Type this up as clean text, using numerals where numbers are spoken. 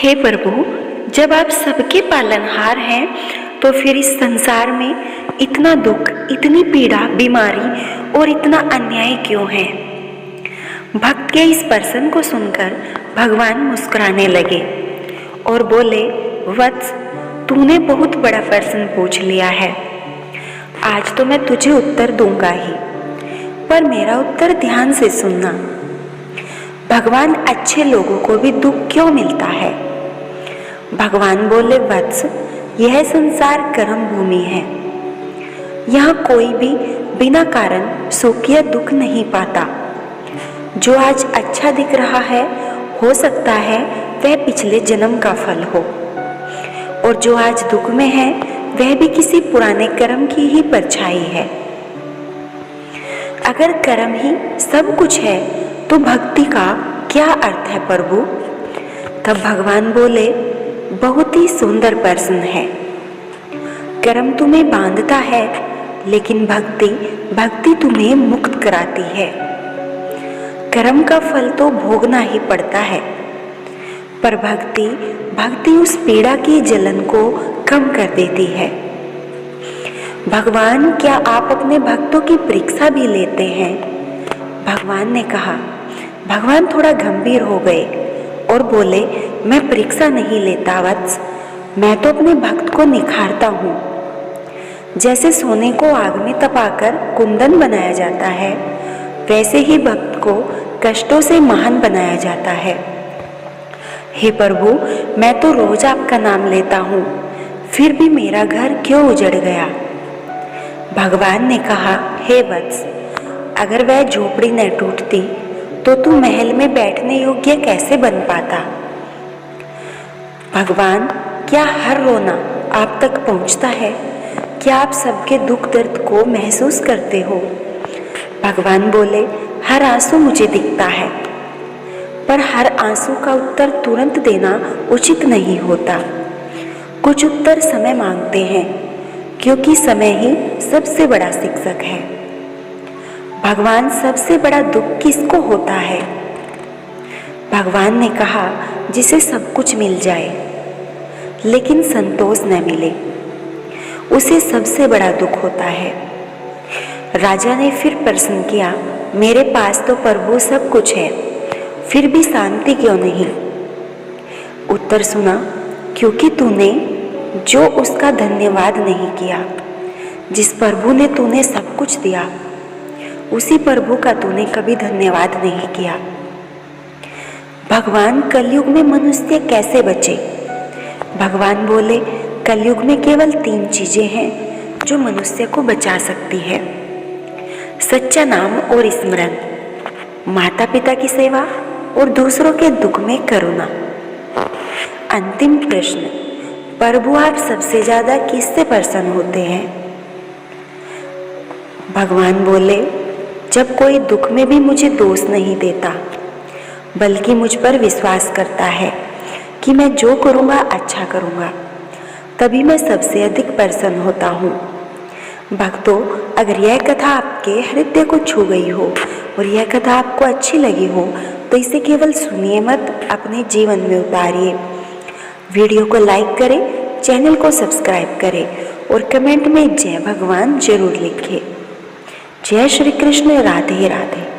हे प्रभु, जब आप सबके पालनहार हैं तो फिर इस संसार में इतना दुख, इतनी पीड़ा, बीमारी और इतना अन्याय क्यों है? भक्त के इस प्रश्न को सुनकर भगवान मुस्कुराने लगे और बोले, वत्स, तूने बहुत बड़ा प्रश्न पूछ लिया है। आज तो मैं तुझे उत्तर दूंगा ही, पर मेरा उत्तर ध्यान से सुनना। भगवान अच्छे लोगों को भी दुख क्यों मिलता है? भगवान बोले, वत्स, यह संसार कर्म भूमि है। यहाँ कोई भी बिना कारण सुख या दुख नहीं पाता। जो आज अच्छा दिख रहा है, हो सकता है वह पिछले जन्म का फल हो, और जो आज दुख में है वह भी किसी पुराने कर्म की ही परछाई है। अगर कर्म ही सब कुछ है तो भक्ति का क्या अर्थ है प्रभु? तब भगवान बोले, बहुत ही सुंदर प्रश्न है। कर्म तुम्हें बांधता है, लेकिन भक्ति तुम्हें मुक्त कराती है। कर्म का फल तो भोगना ही पड़ता है, पर भक्ति उस पीड़ा की जलन को कम कर देती है। भगवान, क्या आप अपने भक्तों की परीक्षा भी लेते हैं? भगवान ने कहा। भगवान थोड़ा गंभीर हो गए और बोले, मैं परीक्षा नहीं लेता वत्स, मैं तो अपने भक्त को निखारता हूँ। जैसे सोने को आग में तपाकर कुंदन बनाया जाता है, वैसे ही भक्त को कष्टों से महान बनाया जाता है। हे प्रभु, मैं तो रोज आपका नाम लेता हूँ, फिर भी मेरा घर क्यों उजड़ गया? भगवान ने कहा, हे वत्स, अगर वह झोपड़ी न टूटती तो तू महल में बैठने योग्य कैसे बन पाता? भगवान, क्या हर रोना आप तक पहुंचता है? क्या आप सबके दुख दर्द को महसूस करते हो? भगवान बोले, हर आंसू मुझे दिखता है, पर हर आंसू का उत्तर तुरंत देना उचित नहीं होता। कुछ उत्तर समय मांगते हैं, क्योंकि समय ही सबसे बड़ा शिक्षक है। भगवान, सबसे बड़ा दुख किसको होता है? भगवान ने कहा, जिसे सब कुछ मिल जाए लेकिन संतोष न मिले, उसे सबसे बड़ा दुख होता है। राजा ने फिर प्रश्न किया, मेरे पास तो प्रभु सब कुछ है, फिर भी शांति क्यों नहीं? उत्तर सुना, क्योंकि तूने जो उसका धन्यवाद नहीं किया। जिस प्रभु ने तूने सब कुछ दिया, उसी प्रभु का तूने कभी धन्यवाद नहीं किया। भगवान, कलयुग में मनुष्य कैसे बचे? भगवान बोले, कलयुग में केवल 3 चीजें हैं जो मनुष्य को बचा सकती है। सच्चा नाम और स्मरण, माता पिता की सेवा और दूसरों के दुख में करुणा। अंतिम प्रश्न, प्रभु आप सबसे ज्यादा किससे प्रसन्न होते हैं? भगवान बोले, जब कोई दुख में भी मुझे दोष नहीं देता, बल्कि मुझ पर विश्वास करता है कि मैं जो करूँगा अच्छा करूँगा, तभी मैं सबसे अधिक प्रसन्न होता हूँ। भक्तों, अगर यह कथा आपके हृदय को छू गई हो और यह कथा आपको अच्छी लगी हो तो इसे केवल सुनिए मत, अपने जीवन में उतारिए। वीडियो को लाइक करें, चैनल को सब्सक्राइब करें और कमेंट में जय भगवान जरूर लिखें। जय श्री कृष्ण। राधे राधे।